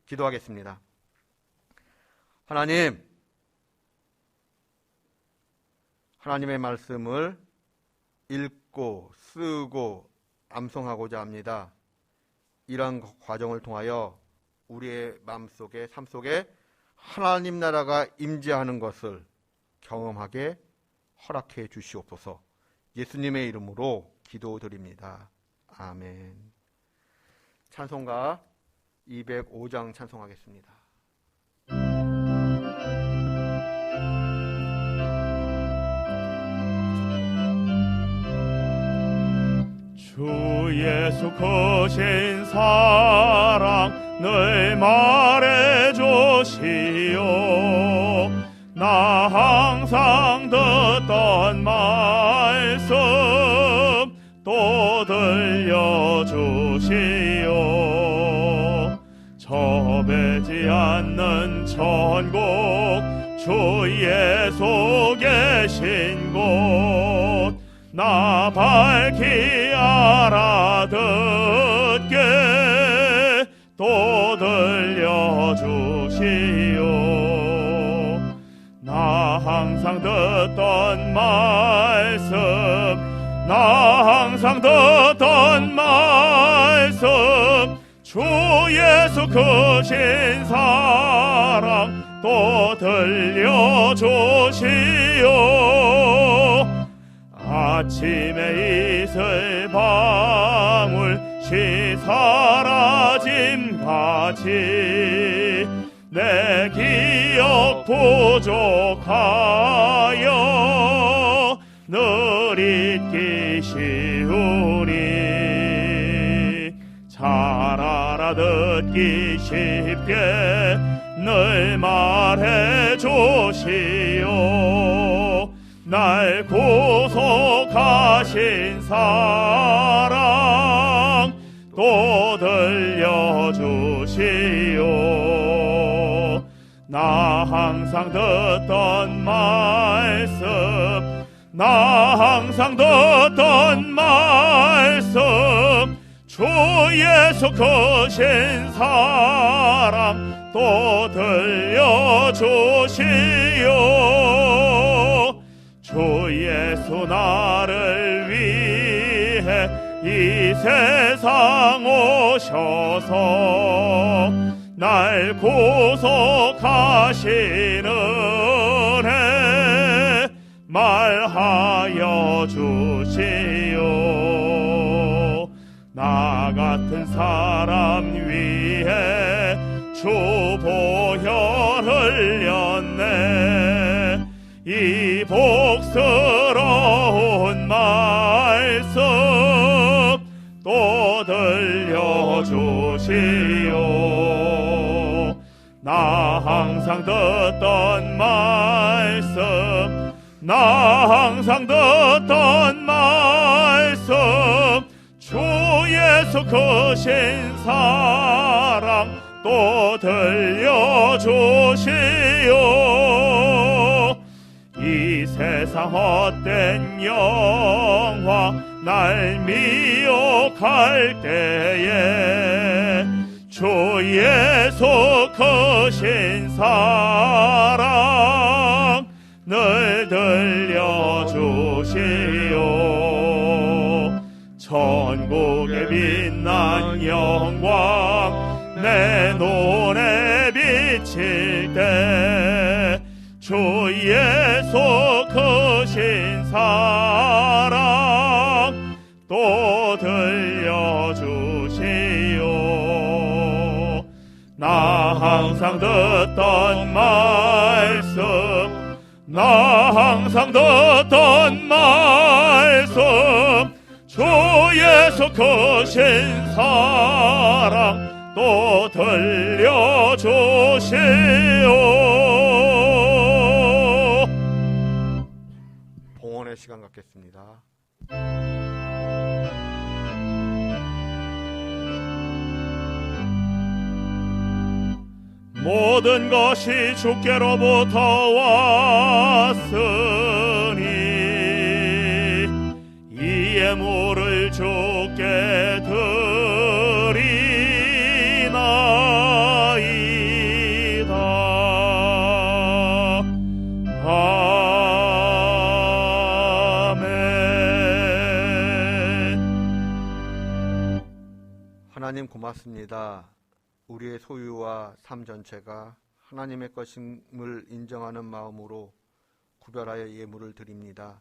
기도하겠습니다. 하나님의 말씀을 읽고 쓰고 암송하고자 합니다. 이러한 과정을 통하여 우리의 마음속에, 삶 속에 하나님 나라가 임재하는 것을 경험하게 허락해 주시옵소서. 예수님의 이름으로 기도드립니다. 아멘. 찬송가 205장 찬송하겠습니다. 주 예수 크신 사랑 늘 말해주시오. 나 항상 듣던 말씀 또 들려주시오. 저배지 않는 천국, 주 예수 계신 곳 나 밝히 알아듣게 또 들려주시오. 나 항상 듣던 말씀, 나 항상 듣던 말씀, 주 예수 크신 사랑 또 들려주시오. 아침에 이슬 방울 시 사라짐같이 내 기억 부족하여 늘 잊기 쉬우니 잘 알아듣기 쉽게 늘 말해 주시오. 날 구속하신 사랑 또 들려주시오. 나 항상 듣던 말씀, 나 항상 듣던 말씀, 주 예수 크신 사랑 또 들려주시오. 주 예수 나를 위해 이 세상 오셔서 날 구속하신 은혜 말하여 주시오. 나 같은 사람 위해 주 보혈 흘렸네. 이 복스러운 말씀 또 들려주시오. 나 항상 듣던 말씀, 나 항상 듣던 말씀, 주 예수 크신 사랑 또 들려주시오. 이 세상 헛된 영화 날 미혹할 때에 주 예수 크신 사랑 늘 들려주시오. 천국의 빛난 영광 내 눈에 비칠 때 주 예수 크신 사랑 또 들려주시오. 나 항상 듣던 말씀, 나 항상 듣던 말씀, 주 예수 크신 사랑 또 들려주시오. 봉헌의 시간 갖겠습니다. 모든 것이 주께로부터 왔으니 이 예물을 주께 드리나이다. 아멘. 하나님 고맙습니다. 우리의 소유와 삶 전체가 하나님의 것임을 인정하는 마음으로 구별하여 예물을 드립니다.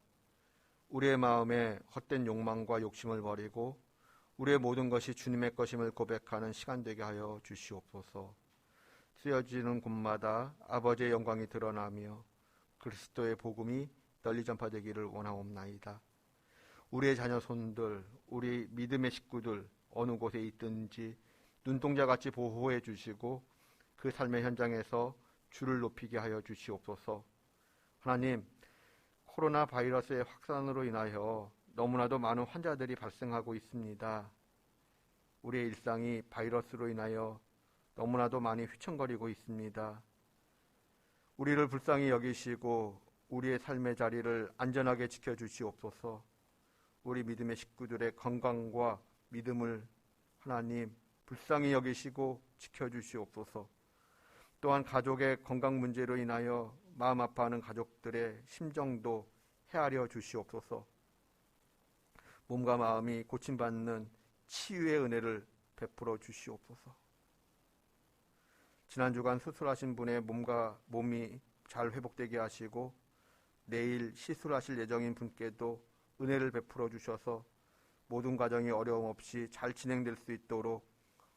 우리의 마음에 헛된 욕망과 욕심을 버리고 우리의 모든 것이 주님의 것임을 고백하는 시간 되게 하여 주시옵소서. 쓰여지는 곳마다 아버지의 영광이 드러나며 그리스도의 복음이 널리 전파되기를 원하옵나이다. 우리의 자녀 손들, 우리 믿음의 식구들 어느 곳에 있든지 눈동자같이 보호해 주시고 그 삶의 현장에서 주를 높이게 하여 주시옵소서. 하나님, 코로나 바이러스의 확산으로 인하여 너무나도 많은 환자들이 발생하고 있습니다. 우리의 일상이 바이러스로 인하여 너무나도 많이 휘청거리고 있습니다. 우리를 불쌍히 여기시고 우리의 삶의 자리를 안전하게 지켜주시옵소서. 우리 믿음의 식구들의 건강과 믿음을 하나님 불쌍히 여기시고 지켜주시옵소서. 또한 가족의 건강 문제로 인하여 마음 아파하는 가족들의 심정도 헤아려 주시옵소서. 몸과 마음이 고침받는 치유의 은혜를 베풀어 주시옵소서. 지난 주간 수술하신 분의 몸이 잘 회복되게 하시고 내일 시술하실 예정인 분께도 은혜를 베풀어 주셔서 모든 과정이 어려움 없이 잘 진행될 수 있도록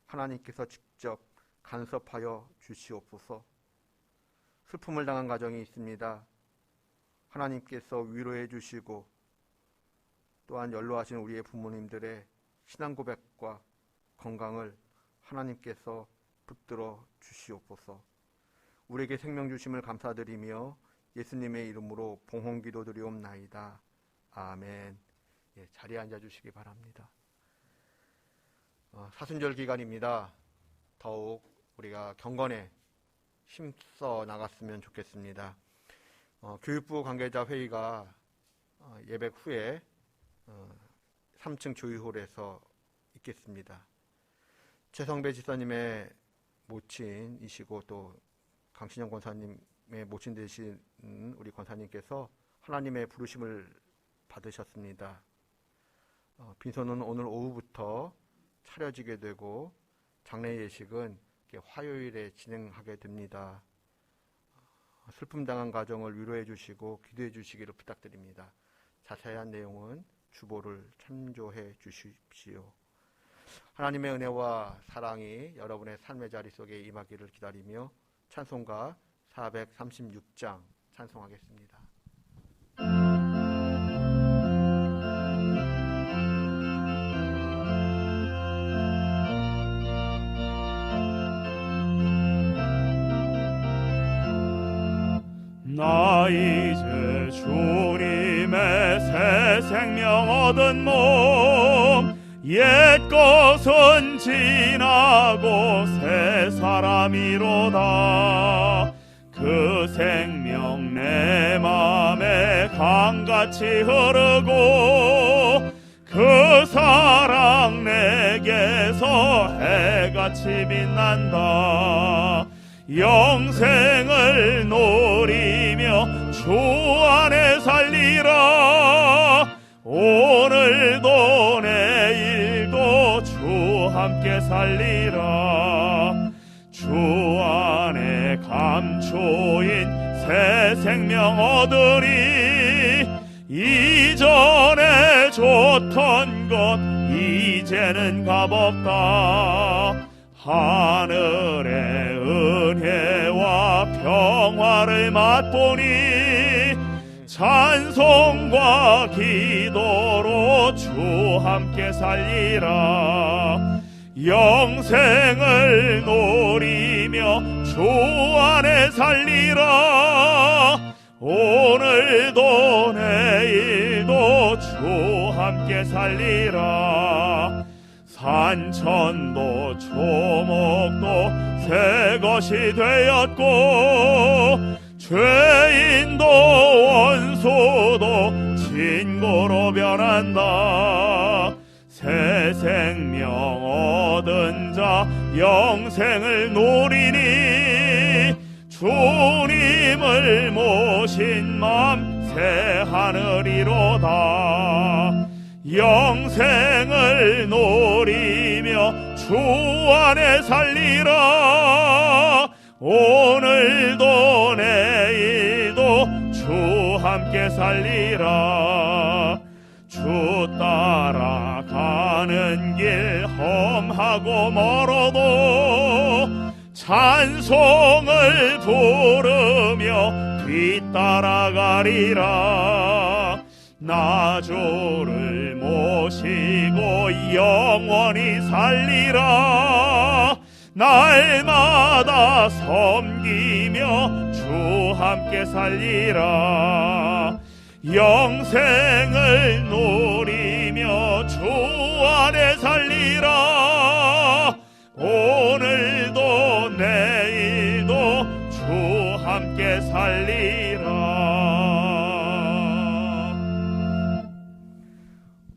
하나님께서 직접 간섭하여 주시옵소서. 슬픔을 당한 가정이 있습니다. 하나님께서 위로해 주시고 또한 연로하신 우리의 부모님들의 신앙 고백과 건강을 하나님께서 붙들어 주시옵소서. 우리에게 생명 주심을 감사드리며 예수님의 이름으로 봉헌기도 드리옵나이다. 아멘. 예, 자리에 앉아주시기 바랍니다. 사순절 기간입니다. 더욱 우리가 경건에 힘써 나갔으면 좋겠습니다. 교육부 관계자 회의가 예배 후에 3층 조의홀에서 있겠습니다. 최성배 지사님의 모친이시고 또 강신영 권사님의 모친 되신 우리 권사님께서 하나님의 부르심을 받으셨습니다. 빈소는 오늘 오후부터 차려지게 되고 장례 예식은 화요일에 진행하게 됩니다. 슬픔 당한 가정을 위로해 주시고 기도해 주시기를 부탁드립니다. 자세한 내용은 주보를 참조해 주십시오. 하나님의 은혜와 사랑이 여러분의 삶의 자리 속에 임하기를 기다리며 찬송가 436장 찬송하겠습니다. 나 이제 주님의 새 생명 얻은 몸 옛 것은 지나고 새 사람이로다. 그 생명 내 맘에 강같이 흐르고 그 사랑 내게서 해같이 빛난다. 영생을 노리며 주 안에 살리라. 오늘도 내일도 주 함께 살리라. 주 안에 감초인 새 생명 얻으리. 이전에 좋던 것 이제는 값없다. 하늘의 은혜와 평화를 맛보니 찬송과 기도로 주 함께 살리라. 영생을 노리며 주 안에 살리라. 오늘도 내일도 주 함께 살리라. 산천도 초목도 새 것이 되었고 죄인도 원수도 친구로 변한다. 새 생명 얻은 자 영생을 노리니 주님을 모신 맘 새 하늘이로다. 영생을 노리며 주 안에 살리라. 오늘도 내일도 주 함께 살리라. 주 따라가는 길 험하고 멀어도 찬송을 부르며 뒤따라가리라. 나 주를 모시고 영원히 살리라. 날마다 섬기며 주 함께 살리라. 영생을 노리며 주 안에 살리라. 오늘도 내일도 주 함께 살리라.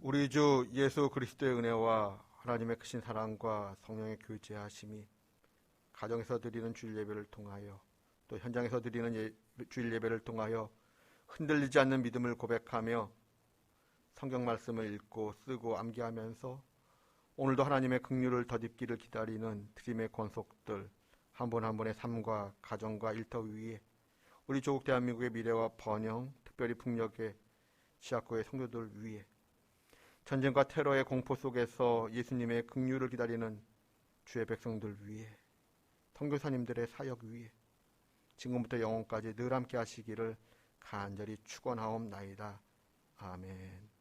우리 주 예수 그리스도의 은혜와 하나님의 크신 사랑과 성령의 교제하심이 가정에서 드리는 주일 예배를 통하여 또 현장에서 드리는 주일 예배를 통하여 흔들리지 않는 믿음을 고백하며 성경 말씀을 읽고 쓰고 암기하면서 오늘도 하나님의 긍휼을 덧입기를 기다리는 드림의 권속들 한 분 한 분의 삶과 가정과 일터 위에 우리 조국 대한민국의 미래와 번영, 특별히 북녘의 시아코의 성도들 위에 전쟁과 테러의 공포 속에서 예수님의 긍휼을 기다리는 주의 백성들 위에 선교사님들의 사역 위에 지금부터 영원까지 늘 함께 하시기를 간절히 축원하옵나이다. 아멘.